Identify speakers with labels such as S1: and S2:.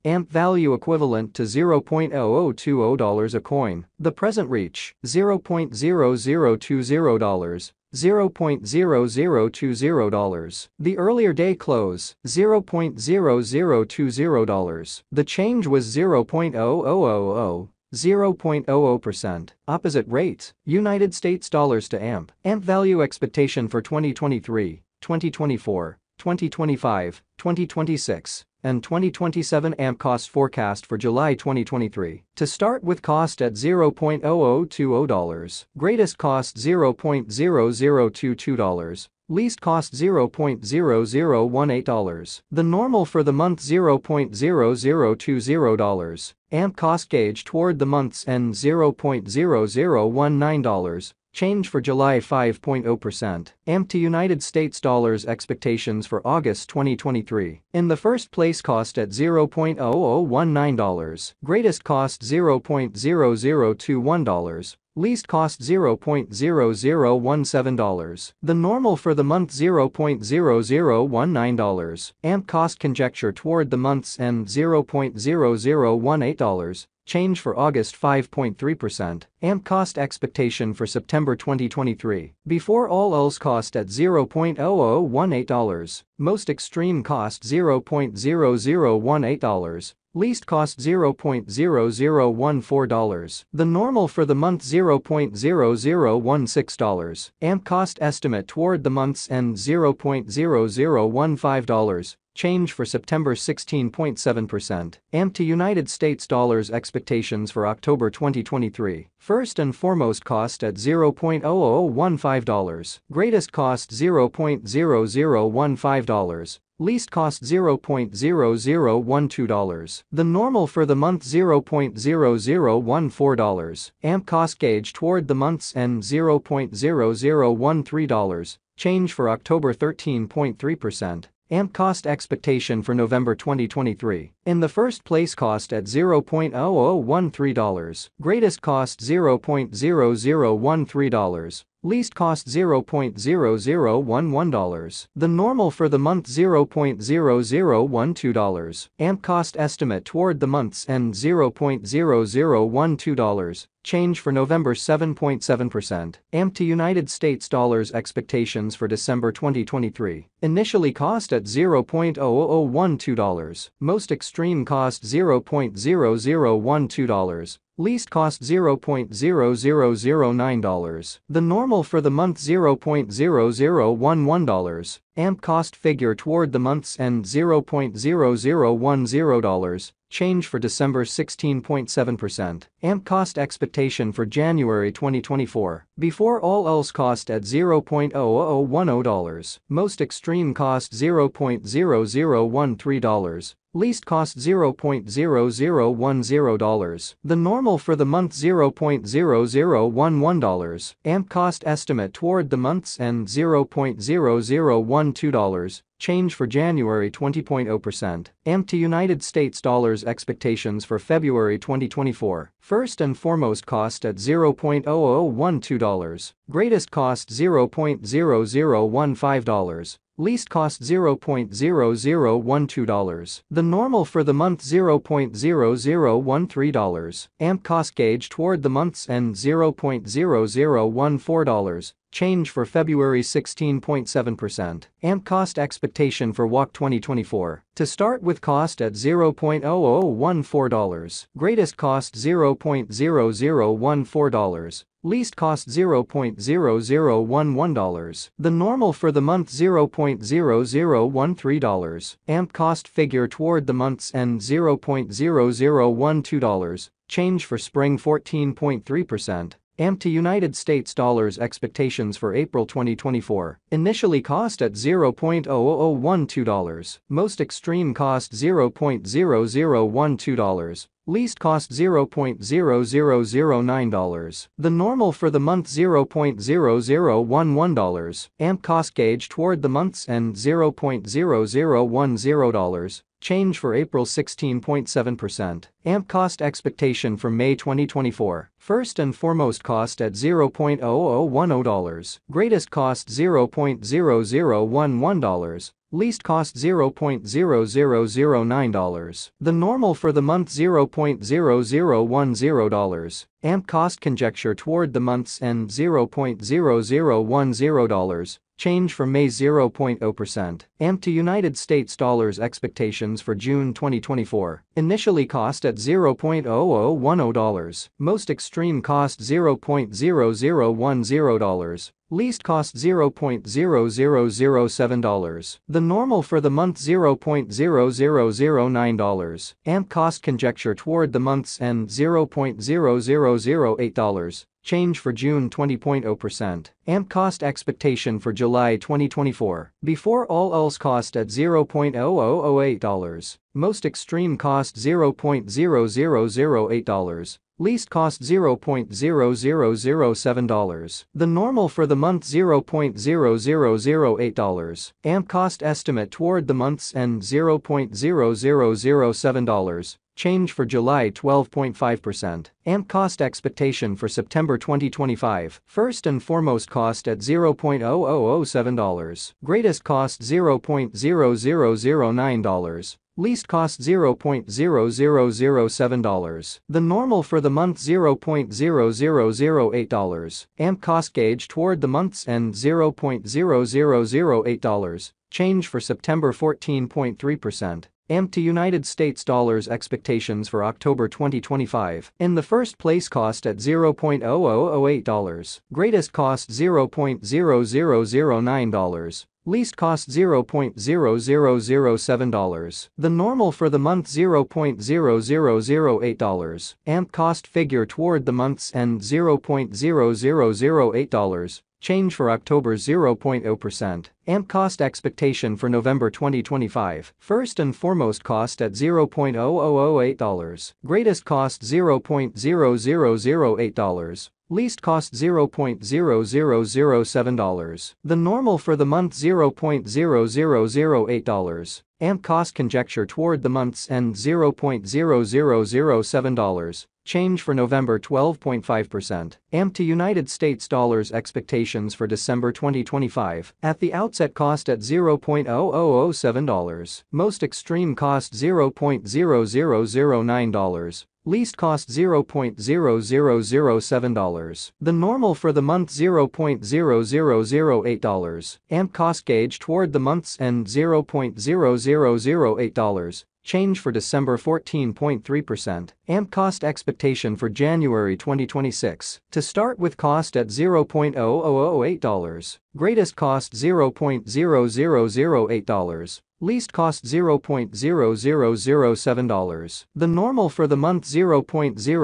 S1: AMP value equivalent to $0.0020 a coin. The present reach, $0.0020. $0.0020. The earlier day close, $0.0020. The change was 0.0000. 0.00%. Opposite rates, United States dollars to AMP. AMP value expectation for 2023, 2024, 2025, 2026, and 2027 AMP cost forecast for July 2023. To start with cost at $0.0020, greatest cost $0.0022, least cost $0.0018. The normal for the month $0.0020. AMP cost gauge toward the month's end $0.0019. Change for July 5.0%. AMP to United States dollars expectations for August 2023. In the first place cost at $0.0019. Greatest cost $0.0021. Least cost $0.0017. The normal for the month $0.0019. AMP cost conjecture toward the month's end $0.0018. Change for August 5.3%. AMP cost expectation for September 2023. Before all else cost at $0.0018. Most extreme cost $0.0018. Least cost $0.0014. The normal for the month $0.0016. AMP cost estimate toward the month's end $0.0015. Change for September 16.7%. AMP to United States dollars expectations for October 2023. First and foremost cost at $0.0015. Greatest cost $0.0015. Least cost $0.0012. The normal for the month $0.0014. AMP cost gauge toward the month's end $0.0013. Change for October 13.3%. AMP cost expectation for November 2023. In the first place cost at $0.0013. Greatest cost $0.0013. Least cost $0.0011. The normal for the month $0.0012. AMP cost estimate toward the month's end $0.0012. Change for November 7.7%. AMP to United States dollars expectations for December 2023. Initially cost at $0.0012. Most extreme cost $0.0012. Least cost $0.0009. The normal for the month $0.0011. AMP cost figure toward the month's end $0.0010. Change for December 16.7%. AMP cost expectation for January 2024. Before all else cost at $0.0010. Most extreme cost $0.0013. Least cost $0.0010. The normal for the month $0.0011. AMP cost estimate toward the month's end $0.0012. Change for January 20.0%. AMP to United States dollars expectations for February 2024. First and foremost cost at $0.0012. Greatest cost $0.0015. Least cost $0.0012. The normal for the month $0.0013. AMP cost gauge toward the month's end $0.0014. Change for February 16.7%. AMP cost expectation for WAC 2024. To start with cost at $0.0014. Greatest cost $0.0014. Least cost $0.0011. The normal for the month $0.0013. AMP cost figure toward the month's end $0.0012. Change for spring 14.3%. AMP to United States dollars expectations for April 2024. Initially cost at $0.0012. Most extreme cost $0.0012. Least cost $0.0009. The normal for the month $0.0011. AMP cost gauge toward the month's end $0.0010. Change for April 16.7%. AMP cost expectation for May 2024. First and foremost cost at $0.0010. Greatest cost $0.0011. Least cost $0.0009. The normal for the month $0.0010. AMP cost conjecture toward the month's end $0.0010. Change for May 0.0%. AMP to United States dollars expectations for June 2024. Initially cost at $0.0010. Most extreme cost $0.0010. Least cost $0.0007. The normal for the month $0.0009. AMP cost conjecture toward the month's end $0.0008. Change for June 20.0%. AMP cost expectation for July 2024. Before all else cost at $0.0008. Most extreme cost $0.0008. Least cost $0.0007. The normal for the month $0.0008. AMP cost estimate toward the month's end $0.0007. Change for July 12.5%. AMP cost expectation for September 2025. First and foremost cost at $0.0007. Greatest cost $0.0009. Least cost $0.0007. The normal for the month $0.0008. AMP cost gauge toward the month's end $0.0008. Change for September 14.3%. AMP to United States dollars expectations for October 2025. In the first place cost at $0.0008. Greatest cost $0.0009. Least cost $0.0007. The normal for the month $0.0008. AMP cost figure toward the month's end $0.0008. Change for October 0.0%. AMP cost expectation for November 2025. First and foremost cost at $0.0008. Greatest cost $0.0008. Least cost $0.0007. The normal for the month $0.0008. AMP cost conjecture toward the month's end $0.0007. Change for November 12.5%. AMP to United States dollars expectations for December 2025. At the outset cost at $0.0007. Most extreme cost $0.0009. Least cost $0.0007. The normal for the month $0.0008. AMP cost gauge toward the month's end $0.0008. Change for December 14.3%. AMP cost expectation for January 2026. To start with cost at $0.0008. Greatest cost $0.0008. Least cost $0.0007. The normal for the month $0.0